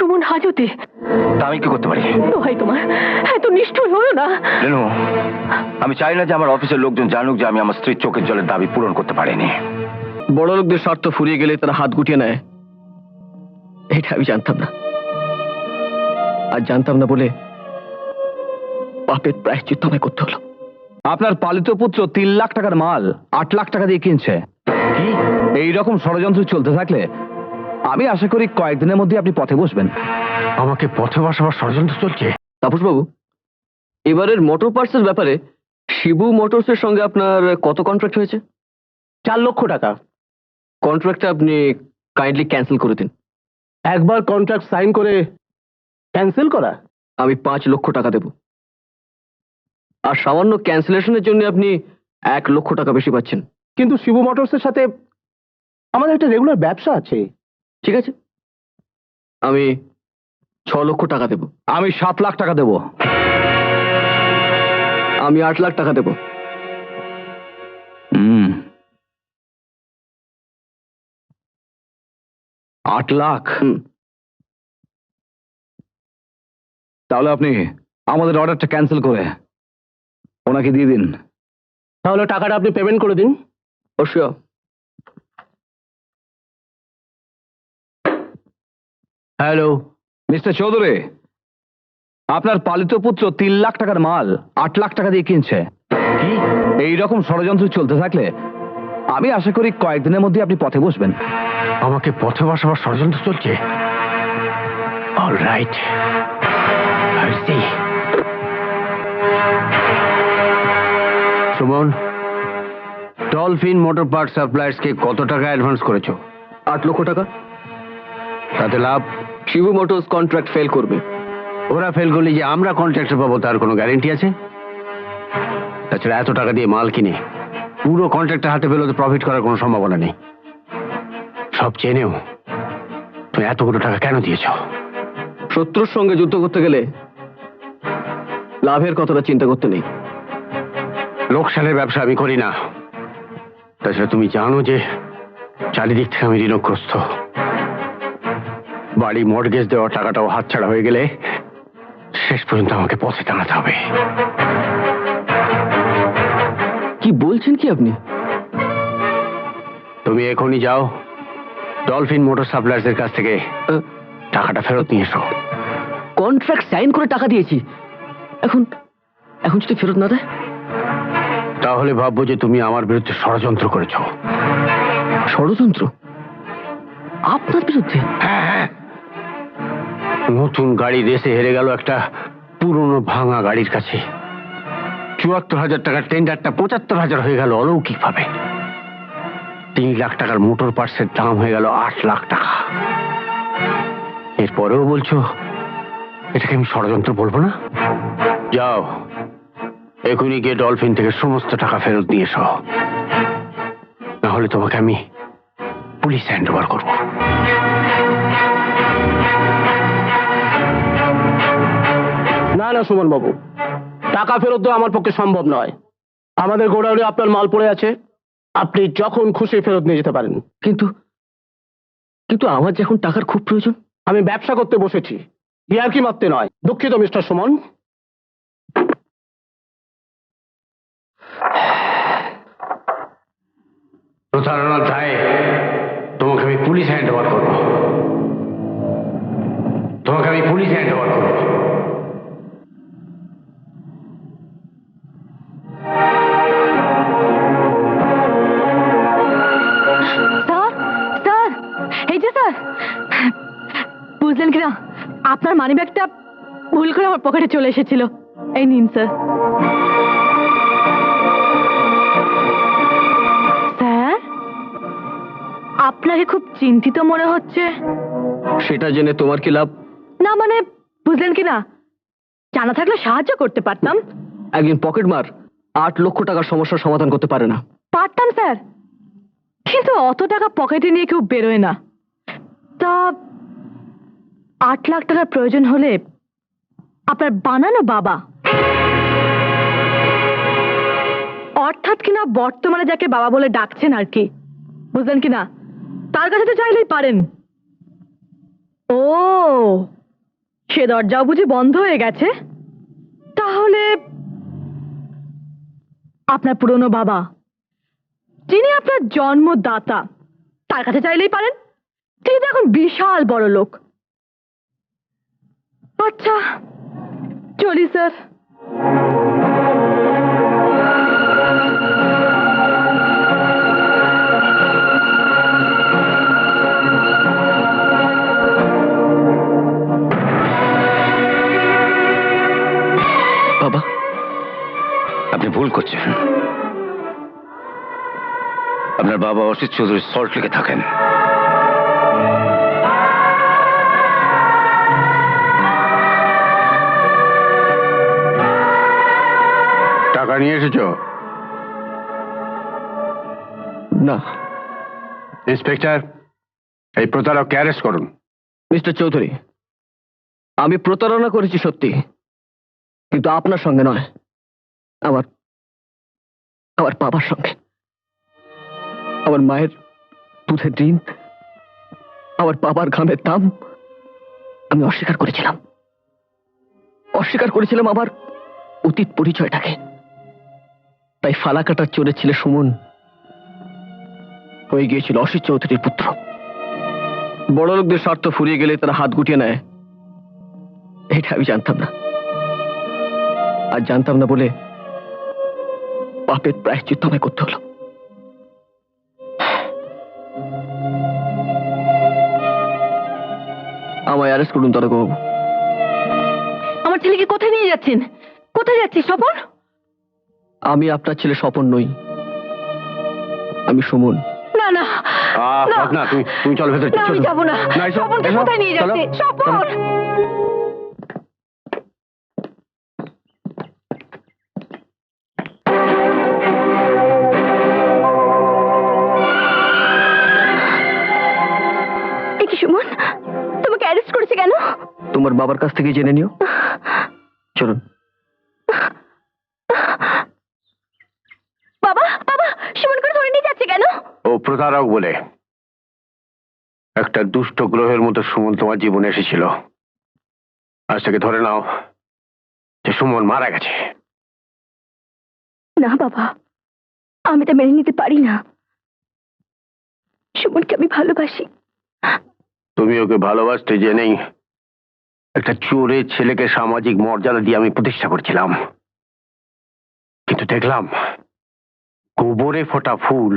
সুমন হাজতে। তা আমি কি করতে পারি? দোহাই তোমার, এত নিষ্ঠুর হলো না। রেনু, আমি চাই না যে আমার অফিসের লোকজন জানুক যে আমি আমার স্ত্রীর চোখের জলের দাবি পূরণ করতে পারিনি। বড় লোকদের স্বার্থ ফুরিয়ে গেলে তারা হাত গুটিয়ে নেয়, এটা আমি জানতাম না। আর জানতাম না বলে পাপের প্রায়শ্চিত্ত আমায় করতে হলো। আপনার পালিত পুত্র 3 লাখ টাকার মাল 8 লাখ টাকা দিয়ে কিনছে। কি এইরকম ষড়যন্ত্র চলতে থাকলে আমি আশা করি কয়েকদিনের মধ্যে আপনি পথে বসবেন। আমাকে পথে বসাবার ষড়যন্ত্র চলছে? তাপস বাবু, এবারের মোটর পার্টসের ব্যাপারে শিবু মোটরসের সঙ্গে আপনার কত কন্ট্রাক্ট হয়েছে? 4 লক্ষ টাকা। কন্ট্রাক্টটা আপনি কাইন্ডলি ক্যান্সেল করে দিন। একবার কন্ট্রাক্ট সাইন করে ক্যান্সেল করা? আমি 5 লক্ষ টাকা দেব, আর সামান্য ক্যান্সেলেশনের জন্য আপনি 1 লক্ষ টাকা বেশি পাচ্ছেন। কিন্তু শিবু মোটরসের সাথে আমাদের একটা রেগুলার ব্যবসা আছে। ঠিক আছে, আমি 6 লক্ষ টাকা দেব। আমি 7 লাখ টাকা দেব। আমি 8 লাখ টাকা দেব। 8 লাখ? তাহলে আপনি আমাদের অর্ডারটা ক্যান্সেল করে ওনাকে দিয়ে দিন। তাহলে টাকাটা আপনি পেমেন্ট করে দিন। অবশ্যই। হ্যালো মিস্টার চৌধুরী, আপনার পালিত পুত্র 3 লাখ টাকার মাল 8 লাখ টাকা দিয়ে কিনছে। কি এইরকম ষড়যন্ত্র চলতে থাকলে আমি আশা করি কয়েকদিনের মধ্যে আপনি পথে বসবেন। আমাকে পথে বসাবার ষড়যন্ত্র চলছে? Alright, Suman, dolphin motor part suppliers কে কত টাকা অ্যাডভান্স করেছো? 8 লক্ষ টাকা। তাতে লাভ? শিবু মোটরস কন্ট্রাক্ট ফেল করবে। ওরা ফেল করলে যে আমরা কন্ট্রাক্টর পাবো তার কোনো গ্যারেন্টি আছে? তাছাড়া এত টাকা দিয়ে মাল কিনে পুরো কন্ট্রাক্টর হাতে পেলে তো প্রফিট করার কোনো সম্ভাবনা নেই। সব জেনেও তুমি এতগুলো টাকা কেন দিয়েছো? শত্রুর সঙ্গে যুদ্ধ করতে গেলে লাভের কথাটা চিন্তা করতে নেই। লোকসানের ব্যবসা আমি করি না। তাছাড়া তুমি জানো যে চারিদিক থেকে আমি ঋণগ্রস্ত। বাড়ি মর্টগেজ দেওয়ার টাকাটাও হাতছাড়া হয়ে গেলে শেষ পর্যন্ত আমাকে পথে দাঁড়াতে হবে। কি বলছেন কি আপনি? তুমি এখনই যাও, ডলফিন মোটর সাপ্লায়ার্স এর কাছ থেকে টাকাটা ফেরত নিয়ে এসো। কন্ট্রাক্ট সাইন করে টাকা দিয়েছি, এখন এখন যদি ফেরত না দেয় তাহলে ভাববো যে তুমি আমার বিরুদ্ধে ষড়যন্ত্র করেছো। ষড়যন্ত্র? আপনার বিরুদ্ধে? হ্যাঁ, নতুন গাড়ি রেসে হেরে গেল একটা পুরনো ভাঙা গাড়ির কাছে। ৭৪,০০০ টাকার টেন্ডারটা ৭৫,০০০ হয়ে গেল অলৌকিক ভাবে। 3 লাখ টাকার মোটর পার্টসের দাম হয়ে গেল 8 লাখ টাকা। এরপরেও বলছো এটাকে আমি ষড়যন্ত্র বলবো না? যাও, এখনই গিয়ে ডলফিন থেকে সমস্ত টাকা ফেরত নিয়ে এসো, নাহলে তোমাকে আমি পুলিশ হ্যান্ড ওভার করবো। না না সুমন বাবু, টাকা ফেরত দেওয়া আমার পক্ষে সম্ভব নয়। আমাদের গোডাউনে আপনার মাল পড়ে আছে, আপনি যখন খুশি ফেরত নিয়ে যেতে পারেন। কিন্তু কিন্তু আমার যখন টাকার খুব প্রয়োজন। আমি ব্যবসা করতে বসেছি, ইয়ার্কি মারতে নয়। দুঃখিত মিস্টার সুমন। প্রতারণার দায়ে তোমাকে আমি পুলিশ হ্যান্ড ওভার করবো। তোমাকে আমি পুলিশ হ্যান্ড ওভার করবো। স্যার, স্যার, এই যে স্যার, বুঝলেন কিনা, আপনার মানিব্যাগটা ভুল করে আমার পকেটে চলে এসেছিল। এই নিন স্যার। স্যার, আপনাকে খুব চিন্তিত মনে হচ্ছে। সেটা জেনে তোমার কি লাভ? না মানে, বুঝলেন কিনা, জানা থাকলে সাহায্য করতে পারতাম। একদিন পকেট মার 8 লক্ষ টাকার সমস্যার সমাধান করতে পারে না। পারতাম স্যার, কিন্তু অত টাকা পকেটে নিয়ে কেউ বেরোয় না। তা 8 লাখ টাকার প্রয়োজন হলে আপনার বানানো বাবা, অর্থাৎ কিনা বর্তমানে যাকে বাবা বলে ডাকছেন আর কি, বুঝলেন কিনা, তার কাছে তো চাইলেই পারেন। ও সে দরজাও বুঝি বন্ধ হয়ে গেছে? তাহলে আপনার পুরনো বাবা, যিনি আপনার জন্মদাতা, তার কাছে চাইলেই পারেন। তিনি তো এখন বিশাল বড় লোক। আচ্ছা, চলি স্যার। বাবা, আপনি ভুল করছেন। আপনার বাবা অসিত চৌধুরী সল্ট লেকে থাকেন। টাকা নিয়ে এসেছো? না। ইন্সপেক্টর, এই প্রতারককে অ্যারেস্ট করুন। মিস্টার চৌধুরী, আমি প্রতারণা করেছি সত্যি, কিন্তু আপনার সঙ্গে নয়, আমার আমার বাবার সঙ্গে। আমার মায়ের দুধের ঋণ, আমার বাবার ঘামের দাম আমি অস্বীকার করেছিলাম আমার অতীত পরিচয়টাকে। তাই ফালাকাটার চোরের ছেলে সুমন হয়ে গিয়েছিল অসিত চৌধুরীর পুত্র। বড় লোকদের স্বার্থ ফুরিয়ে গেলে তারা হাত গুটিয়ে নেয়, এটা আমি জানতাম না। আর জানতাম না বলে পাপের প্রায়শ্চিত্ত আমায় করতে হলো। আমায় অ্যারেস্ট করুন দারোগাবাবু। আমার ছেলেকে কোথায় নিয়ে যাচ্ছেন? কোথায় যাচ্ছিস স্বপন? আমি আপনার ছেলে স্বপন নই, আমি সুমন। না না না। না, তুমি চল ভেতরে। না, আমি যাবো না। না, এসো, স্বপনকে এসো, কোথায় নিয়ে চলো, যাচ্ছে? স্বপন! এ কি সুমন, তোমাকে অ্যারেস্ট করেছে কেন? তোমার বাবার কাছ থেকে জেনে নিও। চলুন। বাবা, বাবা, সুমনকে ধরে নিয়ে যাচ্ছে কেন? ও প্রতারক বলে। একটা দুষ্ট গ্রহের মতো সুমন তোমার জীবনে এসেছিল। আজ থেকে ধরে নাও যে সুমন মারা গেছে। না বাবা, আমি তা মেনে নিতে পারি না। সুমনকে আমি ভালোবাসি। তুমি ওকে ভালোবাসতে জেনেই একটা চোরের ছেলেকে সামাজিক মর্যাদা দিয়ে আমি প্রতিষ্ঠা করেছিলাম, কিন্তু দেখলাম গোবরে ফোটা ফুল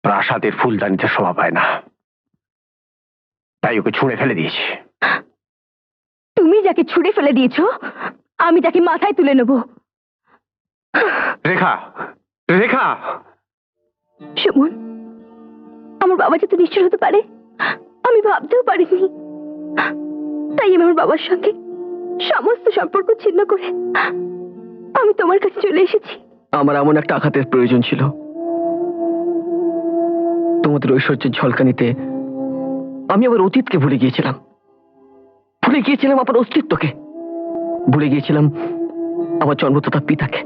প্রাসাদের ফুলদানিতে শোভা পায় না, তাই ওকে ছুঁড়ে ফেলে দিয়েছি। তুমি যাকে ছুঁড়ে ফেলে দিয়েছো, আমি তাকে মাথায় তুলে নেব। রেখা, রেখা! সুমন, আমার বাবা যাতে নিশ্চয় হতে পারে আমি ভাবতেও পারিনি। তাই আমি আমার বাবার সঙ্গে সমস্ত সম্পর্ক ছিন্ন করে আমি তোমার কাছে চলে এসেছি। আমার এমন একটা আঘাতের প্রয়োজন ছিল। তোমাদের ঐশ্বর্যের ঝলকানিতে আমি আমার অতীতকে ভুলে গিয়েছিলাম, আমার অস্তিত্বকে ভুলে গিয়েছিলাম, আমার জন্মদাতা পিতাকে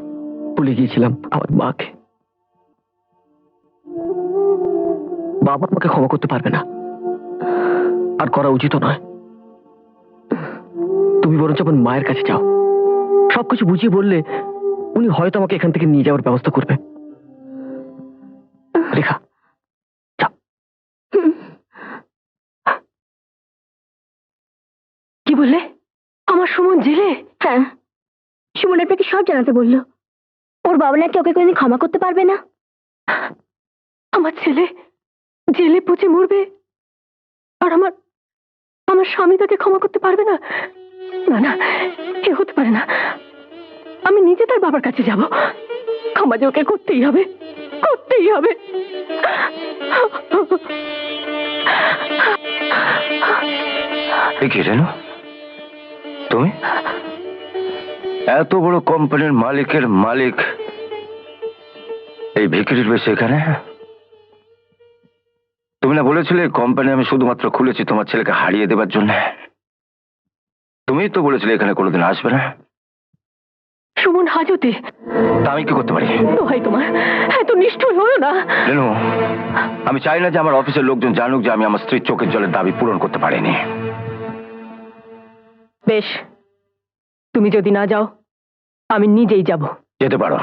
ভুলে গিয়েছিলাম, আমার মাকে। বাবা আমাকে ক্ষমা করতে পারবে না, আর করা উচিত নয়। তুমি বরঞ্চ আমার মায়ের কাছে যাও, সবকিছু বুঝিয়ে বললে উনি হয়তো আমাকে এখান থেকে নিয়ে যাওয়ার ব্যবস্থা করবে। রেখা, যাও। কি বললে? আমার সুমন জেলে? হ্যাঁ, সুমন আপনাকে সব জানাতে বললো। ওর বাবা নাকি ওকে কোনোদিন ক্ষমা করতে পারবে না। আমার ছেলে জেলে পচে মরবে, আর আমার স্বামী তাকে ক্ষমা করতে পারবে না? না না, এ হতে পারে না। আমি নিজে তার বাবার কাছে যাব। ক্ষমা যে ওকে করতেই হবে, করতেই হবে। কি রেনু, তুমি এত বড় কোম্পানির মালিকের মালিক এই ভিখিরির বেশি এখানে? তুমি না বলেছিলে কোম্পানি আমি শুধুমাত্র খুলেছি তোমার ছেলেকে হারিয়ে দেবার জন্য? তুমি তো বলেছিলে এখানে কোনোদিন আসবে না। সুমন হাজতে, তা আমি কি করতে পারি? দোহাই তোমার, এত নিষ্ঠুর হলো না। রেনু, আমি চাই না যে আমার অফিসের লোকজন জানুক যে আমি আমার স্ত্রীর চোখের জলের দাবি পূরণ করতে পারিনি। বেশ, তুমি যদি না যাও আমি নিজেই যাব। যেতে পারো,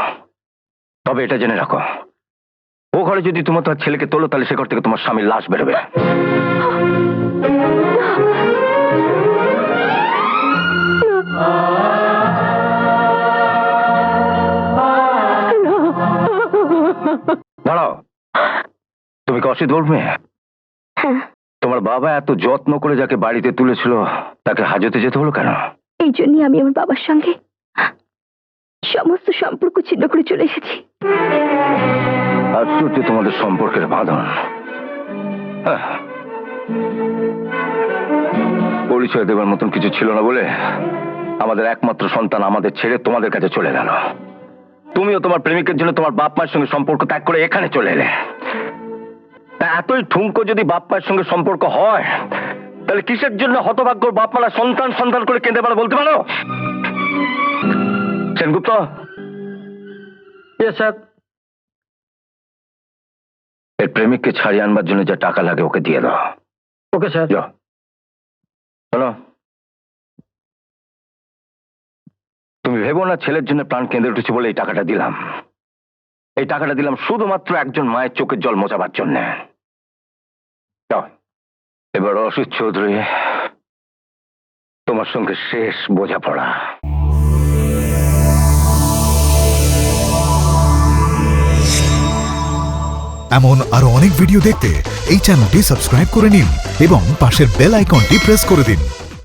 তবে এটা জেনে রাখো, ও ঘরে যদি তোমার তার ছেলেকে তোলো তাহলে সে ঘর থেকে তোমার স্বামীর লাশ বেরোবে। দাঁড়াও, তুমি কি অসিত বলবে? হ্যাঁ, তোমার বাবা এত যত্ন করে যাকে বাড়িতে তুলেছিল তাকে হাজতে যেতে হলো কেন? এই জন্যই আমি আমার বাবার সঙ্গে সমস্ত সম্পর্ক ছিন্ন করে চলে এসেছি। আশ্চর্য তোমাদের সম্পর্কের বাঁধন। হ্যাঁ, পরিচয় দেবার মতন কিছু ছিল না বলে আমাদের একমাত্র সন্তান আমাদের ছেড়ে তোমাদের কাছে চলে গেল। তুমিও তোমার প্রেমিকের জন্য তোমার বাপ মায়ের সঙ্গে সম্পর্ক ত্যাগ করে এখানে চলে এলে। তা এতই ঠুনকো যদি বাপ মায়ের সঙ্গে সম্পর্ক হয়, তাহলে কিসের জন্য হতভাগ্যর বাপ মারা সন্তান সন্তান করে কেঁদে পারে বলতে পারো? সেনগুপ্ত, স্যার। এর প্রেমিককে ছাড়িয়ে আনবার জন্য যা টাকা লাগে ওকে দিয়ে দাও। Okay sir. যাও। শোনো, তুমি ভেবো না ছেলের জন্য প্রাণ কেঁদে উঠেছে বলে এই টাকাটা দিলাম। এই টাকাটা দিলাম শুধুমাত্র একজন মায়ের চোখের জল মোছাবার জন্য। যাও, এবার অসিত চৌধুরী, তোমার সঙ্গে শেষ বোঝাপড়া। এমন আরো অনেক ভিডিও দেখতে এই চ্যানেলটি সাবস্ক্রাইব করে নিন এবং পাশের বেল আইকনটি প্রেস করে দিন।